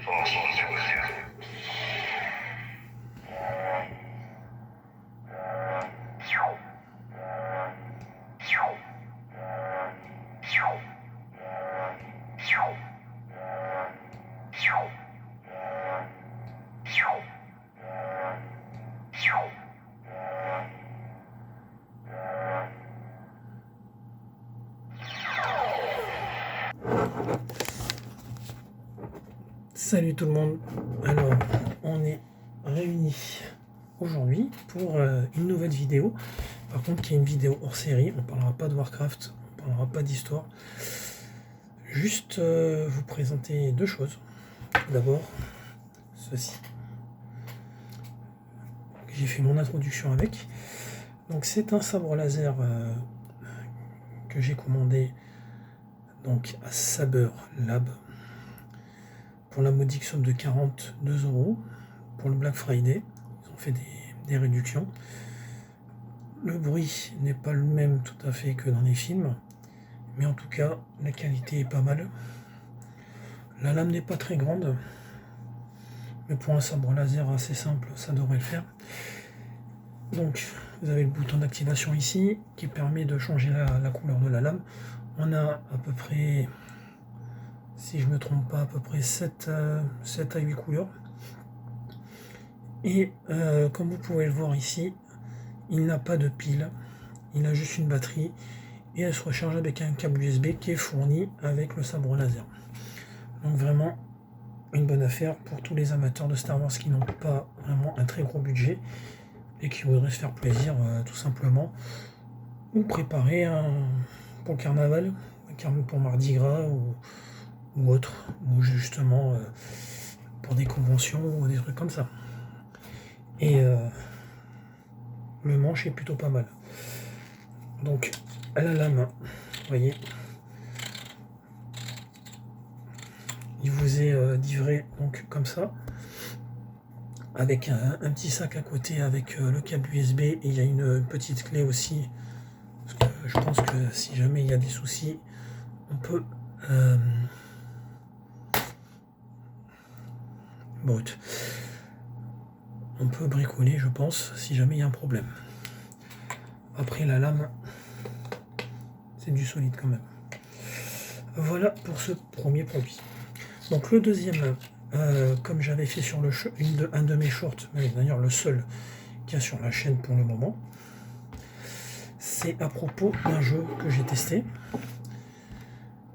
放松休息。Salut tout le monde, alors on est réunis aujourd'hui pour une nouvelle vidéo, par contre qui est une vidéo hors série, on parlera pas de Warcraft, on parlera pas d'histoire, juste vous présenter deux choses. Tout d'abord, ceci, j'ai fait mon introduction avec, donc c'est un sabre laser que j'ai commandé donc à Saber Lab, pour la modique somme de 42 € pour le Black Friday. Ils ont fait des réductions. Le bruit n'est pas le même tout à fait que dans les films, mais en tout cas la qualité est pas mal. La lame n'est pas très grande, mais pour un sabre laser assez simple, ça devrait le faire. Donc vous avez le bouton d'activation ici qui permet de changer la couleur de la lame. On a à peu près, si je ne me trompe pas, à peu près 7 à 8 couleurs. Et comme vous pouvez le voir ici, il n'a pas de pile, il a juste une batterie et elle se recharge avec un câble USB qui est fourni avec le sabre laser. Donc vraiment une bonne affaire pour tous les amateurs de Star Wars qui n'ont pas vraiment un très gros budget et qui voudraient se faire plaisir tout simplement, ou préparer pour le carnaval, pour Mardi Gras ou autre, ou justement pour des conventions ou des trucs comme ça. Et le manche est plutôt pas mal. Donc à la lame, vous voyez, il vous est livré donc comme ça, avec un petit sac à côté avec le câble USB, et il y a une petite clé aussi, parce que je pense que si jamais il y a des soucis, on peut on peut bricoler, je pense, si jamais il y a un problème. Après la lame, c'est du solide quand même. Voilà pour ce premier produit. Donc le deuxième, comme j'avais fait sur un de mes shorts, mais d'ailleurs le seul qu'il y a sur la chaîne pour le moment, c'est à propos d'un jeu que j'ai testé,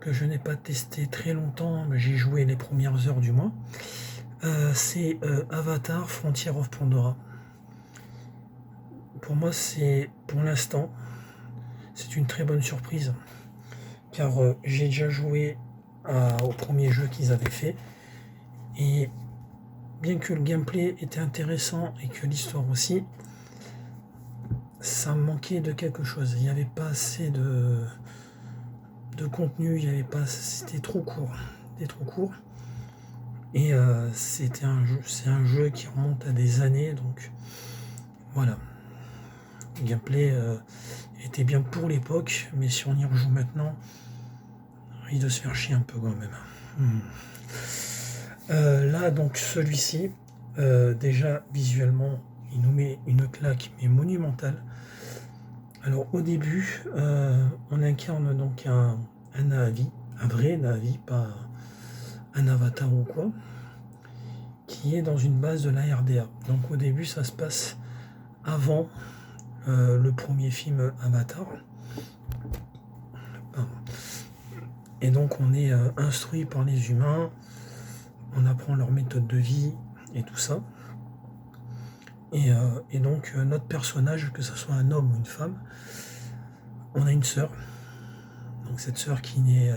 que je n'ai pas testé très longtemps, mais j'ai joué les premières heures du moins. C'est Avatar Frontier of Pandora. Pour moi, pour l'instant, c'est une très bonne surprise, car j'ai déjà joué au premier jeu qu'ils avaient fait, et bien que le gameplay était intéressant et que l'histoire aussi, ça manquait de quelque chose. Il n'y avait pas assez de contenu, c'était trop court. Et c'est un jeu qui remonte à des années, donc voilà. Le gameplay était bien pour l'époque, mais si on y rejoue maintenant, il doit se faire chier un peu quand même. Là, donc celui-ci, déjà visuellement, il nous met une claque mais monumentale. Alors au début, on incarne donc un Na'vi, un vrai Na'vi, pas un avatar ou quoi, qui est dans une base de la RDA. Donc au début, ça se passe avant le premier film Avatar. Et donc on est instruit par les humains, on apprend leur méthode de vie et tout ça. Et donc notre personnage, que ce soit un homme ou une femme, on a une sœur. Donc cette sœur qui est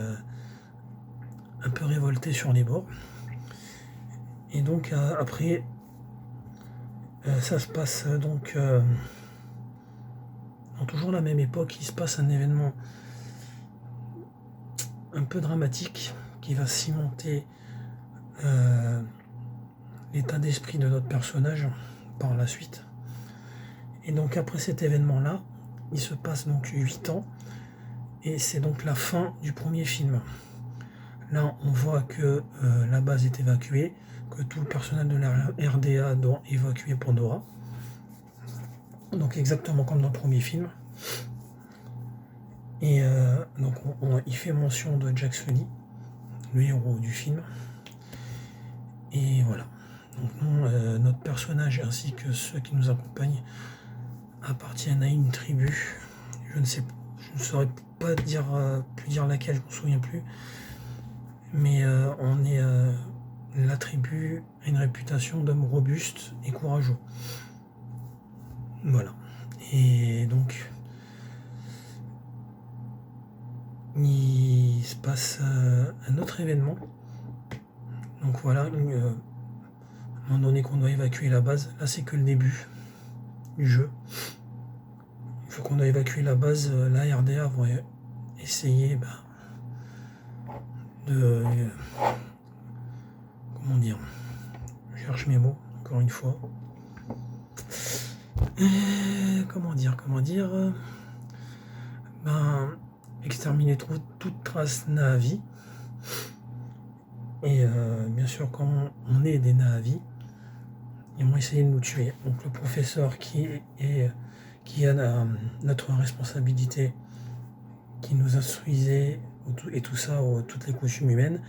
un peu révoltée sur les bords. Et donc après, ça se passe donc dans toujours la même époque, il se passe un événement un peu dramatique qui va cimenter l'état d'esprit de notre personnage par la suite. Et donc après cet événement-là, il se passe donc 8 ans, et c'est donc la fin du premier film. Là, on voit que la base est évacuée, que tout le personnel de la RDA doit évacuer Pandora. Donc exactement comme dans le premier film. Et donc il fait mention de Jack Sully, le héros du film. Et voilà. Donc nous, notre personnage ainsi que ceux qui nous accompagnent appartiennent à une tribu. Je ne saurais pas dire, plus dire laquelle, je ne me souviens plus. Mais on est la tribu a une réputation d'homme robuste et courageux. Voilà. Et donc il se passe un autre événement. Donc voilà, à un moment donné qu'on doit évacuer la base. Là, c'est que le début du jeu. Il faut qu'on doit évacuer la base. La RDA va essayer de... comment dire? Je cherche mes mots, encore une fois. Comment dire exterminer toute trace Na'vi. Et bien sûr, quand on est des Na'vi, ils vont essayer de nous tuer. Donc le professeur qui a notre responsabilité, qui nous instruisait et tout ça, toutes les coutumes humaines,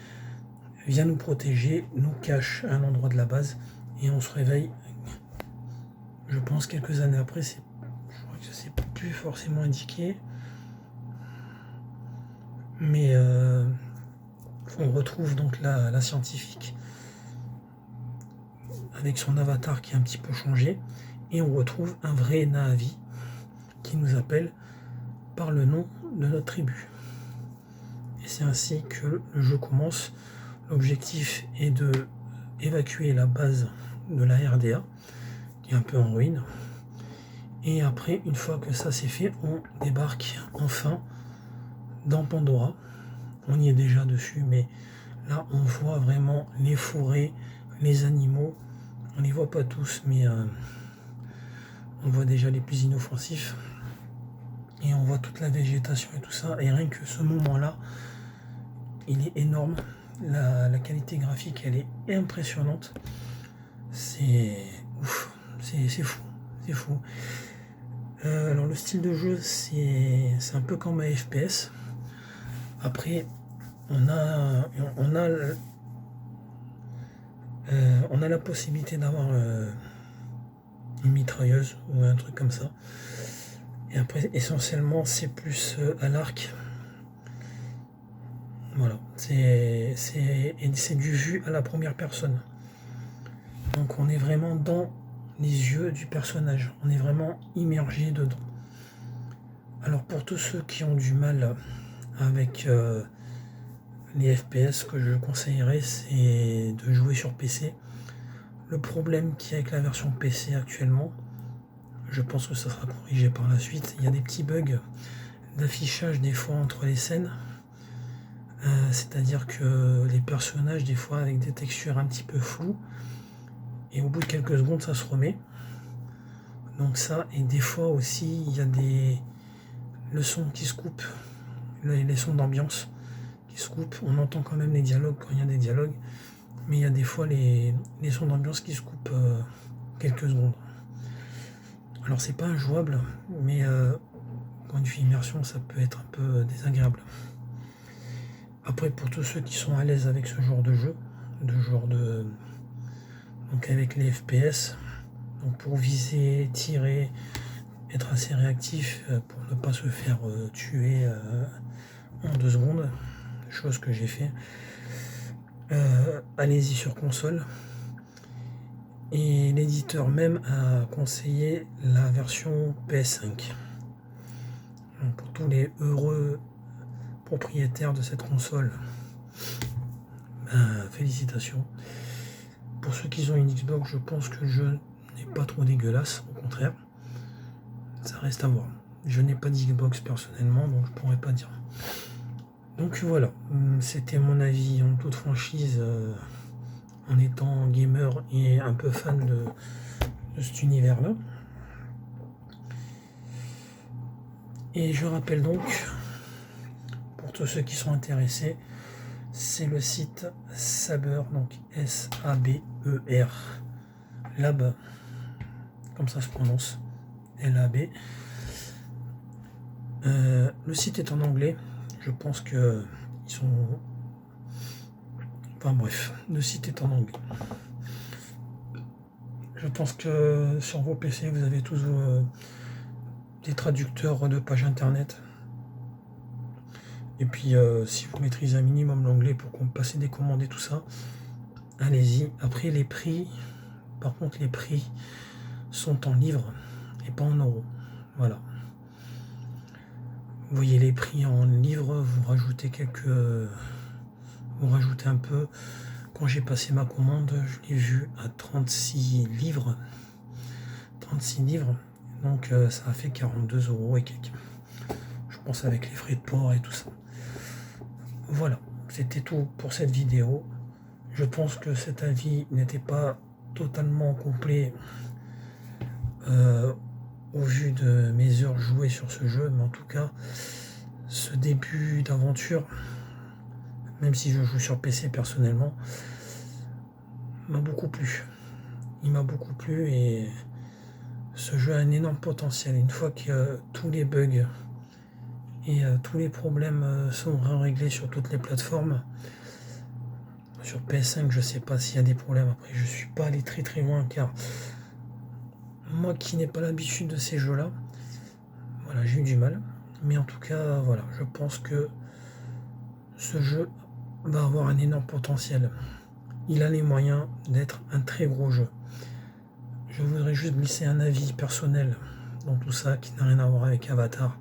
vient nous protéger, nous cache à un endroit de la base et on se réveille. Je pense quelques années après, je crois que c'est plus forcément indiqué, mais on retrouve donc la scientifique avec son avatar qui a un petit peu changé, et on retrouve un vrai Na'vi qui nous appelle par le nom de notre tribu. Et c'est ainsi que le jeu commence. L'objectif est de évacuer la base de la RDA, qui est un peu en ruine. Et après, une fois que ça c'est fait, on débarque enfin dans Pandora. On y est déjà dessus, mais là on voit vraiment les forêts, les animaux. On les voit pas tous, mais on voit déjà les plus inoffensifs. Et on voit toute la végétation et tout ça. Et rien que ce moment-là, il est énorme. La qualité graphique, elle est impressionnante. C'est ouf, c'est fou, c'est fou. Alors le style de jeu, c'est un peu comme un FPS. Après, on a la possibilité d'avoir une mitrailleuse ou un truc comme ça. Et après, essentiellement, c'est plus à l'arc. Voilà, c'est du vu à la première personne. Donc on est vraiment dans les yeux du personnage. On est vraiment immergé dedans. Alors pour tous ceux qui ont du mal avec les FPS, ce que je conseillerais, c'est de jouer sur PC. Le problème qu'il y a avec la version PC actuellement, je pense que ça sera corrigé par la suite, il y a des petits bugs d'affichage des fois entre les scènes. C'est-à-dire que les personnages, des fois, avec des textures un petit peu floues, et au bout de quelques secondes, ça se remet. Donc ça, et des fois aussi, il y a le son qui se coupe, les sons d'ambiance qui se coupent. On entend quand même les dialogues quand il y a des dialogues, mais il y a des fois les sons d'ambiance qui se coupent quelques secondes. Alors c'est pas injouable, mais point de vue immersion, ça peut être un peu désagréable. Après, pour tous ceux qui sont à l'aise avec ce genre de jeu, donc avec les FPS, donc pour viser, tirer, être assez réactif pour ne pas se faire tuer en 2 secondes, chose que j'ai fait. Allez-y sur console. Et l'éditeur même a conseillé la version PS5. Donc pour tous les heureux propriétaires de cette console, félicitations. Pour ceux qui ont une Xbox, je pense que le jeu n'est pas trop dégueulasse, au contraire. Ça reste à voir. Je n'ai pas d'Xbox personnellement, donc je pourrais pas dire. Donc voilà, c'était mon avis en toute franchise, en étant gamer et un peu fan de cet univers-là. Et je rappelle donc, pour tous ceux qui sont intéressés, c'est le site Saber, donc S-A-B-E-R, Lab, comme ça se prononce, L-A-B. Le site est en anglais, je pense que ils sont... Enfin bref, le site est en anglais. Je pense que sur vos PC, vous avez tous des traducteurs de pages internet. Et puis, si vous maîtrisez un minimum l'anglais pour passer des commandes et tout ça, allez-y. Après, les prix, par contre, les prix sont en livres et pas en euros. Voilà. Vous voyez les prix en livres, vous rajoutez vous rajoutez un peu. Quand j'ai passé ma commande, je l'ai vu à 36 livres. 36 livres. Donc, ça a fait 42 € et quelques. Je pense avec les frais de port et tout ça. Voilà, c'était tout pour cette vidéo. Je pense que cet avis n'était pas totalement complet au vu de mes heures jouées sur ce jeu, mais en tout cas, ce début d'aventure, même si je joue sur PC personnellement, m'a beaucoup plu. Il m'a beaucoup plu et ce jeu a un énorme potentiel. Une fois que tous les bugs et tous les problèmes sont réglés sur toutes les plateformes. Sur PS5, je sais pas s'il y a des problèmes. Après, je suis pas allé très très loin car moi qui n'ai pas l'habitude de ces jeux-là, voilà, j'ai eu du mal. Mais en tout cas, voilà, je pense que ce jeu va avoir un énorme potentiel. Il a les moyens d'être un très gros jeu. Je voudrais juste glisser un avis personnel dans tout ça qui n'a rien à voir avec Avatar.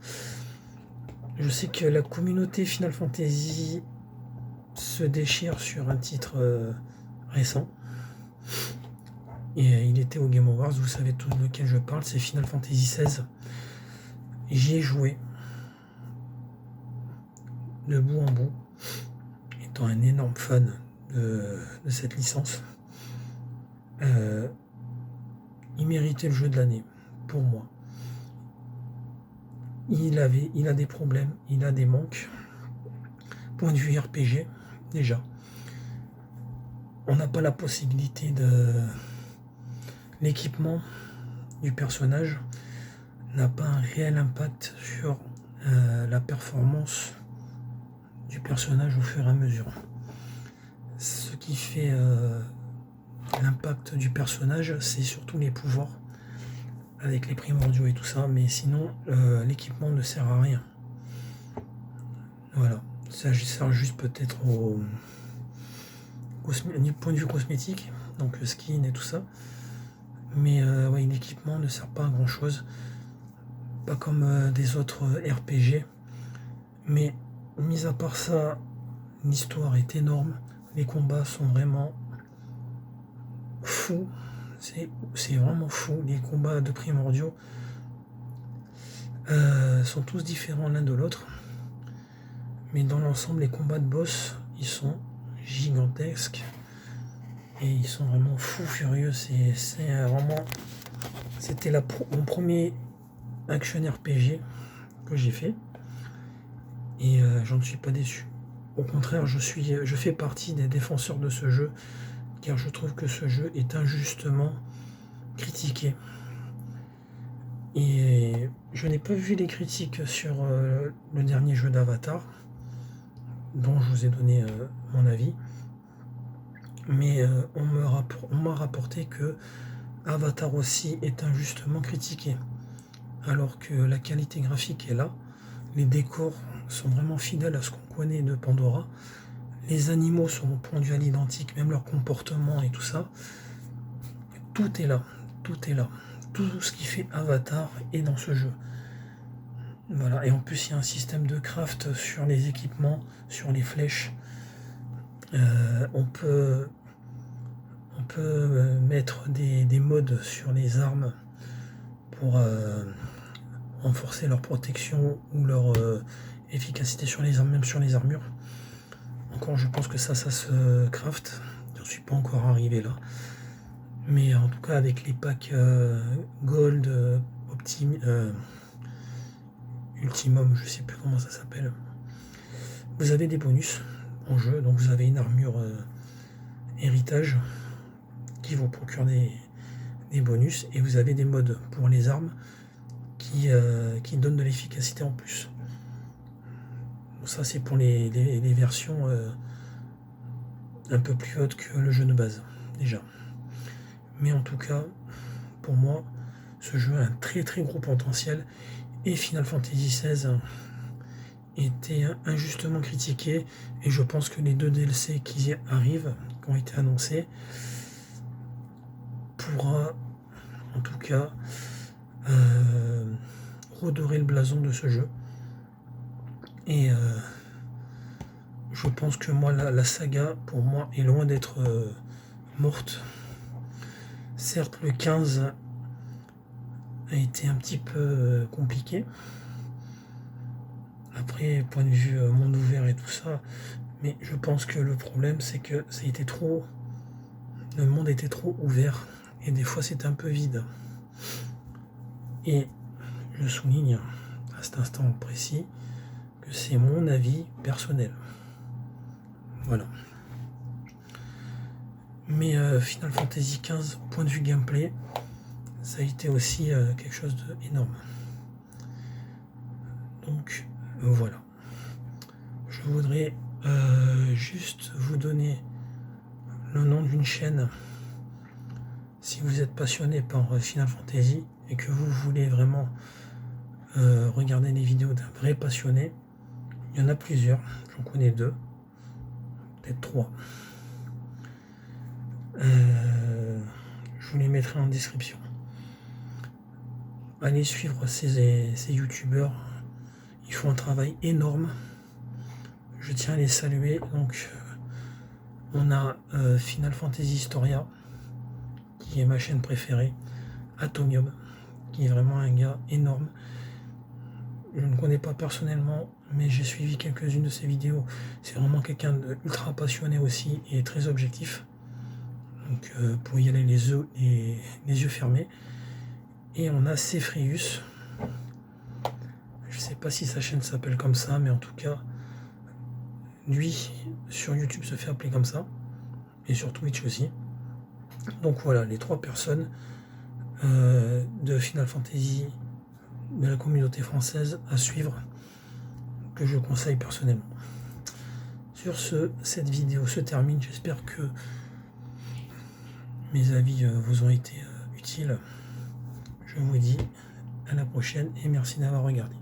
Je sais que la communauté Final Fantasy se déchire sur un titre récent. Et il était au Game Awards, vous savez tout de lequel je parle, c'est Final Fantasy XVI. J'y ai joué de bout en bout, étant un énorme fan de cette licence. Il méritait le jeu de l'année, pour moi. Il a des problèmes, il a des manques. Point de vue RPG, déjà. On n'a pas la possibilité de... L'équipement du personnage n'a pas un réel impact sur la performance du personnage au fur et à mesure. Ce qui fait l'impact du personnage, c'est surtout les pouvoirs avec les primordiaux et tout ça, mais sinon l'équipement ne sert à rien. Voilà, ça sert juste peut-être du point de vue cosmétique, donc skin et tout ça, mais ouais, l'équipement ne sert pas à grand chose, pas comme des autres RPG, mais mis à part ça, l'histoire est énorme, les combats sont vraiment fous, c'est vraiment fou, les combats de primordiaux sont tous différents l'un de l'autre, mais dans l'ensemble les combats de boss ils sont gigantesques et ils sont vraiment fous furieux. C'est vraiment, c'était mon premier action RPG que j'ai fait et j'en ne suis pas déçu. Au contraire, je fais partie des défenseurs de ce jeu car je trouve que ce jeu est injustement critiqué. Et je n'ai pas vu les critiques sur le dernier jeu d'Avatar, dont je vous ai donné mon avis. Mais on m'a rapporté que Avatar aussi est injustement critiqué. Alors que la qualité graphique est là, les décors sont vraiment fidèles à ce qu'on connaît de Pandora. Les animaux sont pondus à l'identique, même leur comportement et tout ça. Tout est là, tout est là. Tout ce qui fait Avatar est dans ce jeu. Voilà, et en plus il y a un système de craft sur les équipements, sur les flèches. On peut mettre des modes sur les armes pour renforcer leur protection ou leur efficacité sur les armes, même sur les armures. Encore, je pense que ça se craft. Je ne suis pas encore arrivé là. Mais en tout cas, avec les packs Gold, Ultimum, je sais plus comment ça s'appelle, vous avez des bonus en jeu. Donc vous avez une armure héritage qui vous procure des bonus, et vous avez des modes pour les armes qui donnent de l'efficacité en plus. Donc ça c'est pour les versions un peu plus hautes que le jeu de base déjà. Mais en tout cas, pour moi, ce jeu a un très très gros potentiel, et Final Fantasy XVI était injustement critiqué, et je pense que les 2 DLC qui arrivent, qui ont été annoncés, pourra en tout cas redorer le blason de ce jeu. Et je pense que moi la saga pour moi est loin d'être morte. Certes, le 15 a été un petit peu compliqué. Après, point de vue monde ouvert et tout ça, mais je pense que le problème c'est que ça a été trop. Le monde était trop ouvert et des fois c'était un peu vide. Et je souligne à cet instant précis que c'est mon avis personnel. Voilà. Mais Final Fantasy XV, point de vue gameplay, ça a été aussi quelque chose d'énorme. Donc voilà. Je voudrais juste vous donner le nom d'une chaîne. Si vous êtes passionné par Final Fantasy et que vous voulez vraiment regarder les vidéos d'un vrai passionné, il y en a plusieurs, j'en connais 2, peut-être 3. Je vous les mettrai en description. Allez suivre ces youtubeurs, ils font un travail énorme. Je tiens à les saluer. Donc on a Final Fantasy Historia, qui est ma chaîne préférée, Atomium, qui est vraiment un gars énorme. Je ne connais pas personnellement, mais j'ai suivi quelques-unes de ses vidéos. C'est vraiment quelqu'un d'ultra passionné aussi et très objectif. Donc pour y aller les yeux fermés. Et on a Cephraius. Je ne sais pas si sa chaîne s'appelle comme ça, mais en tout cas, lui sur YouTube se fait appeler comme ça. Et sur Twitch aussi. Donc voilà, les 3 personnes de Final Fantasy de la communauté française à suivre, que je conseille personnellement. Sur ce, cette vidéo se termine. J'espère que mes avis vous ont été utiles. Je vous dis à la prochaine et merci d'avoir regardé.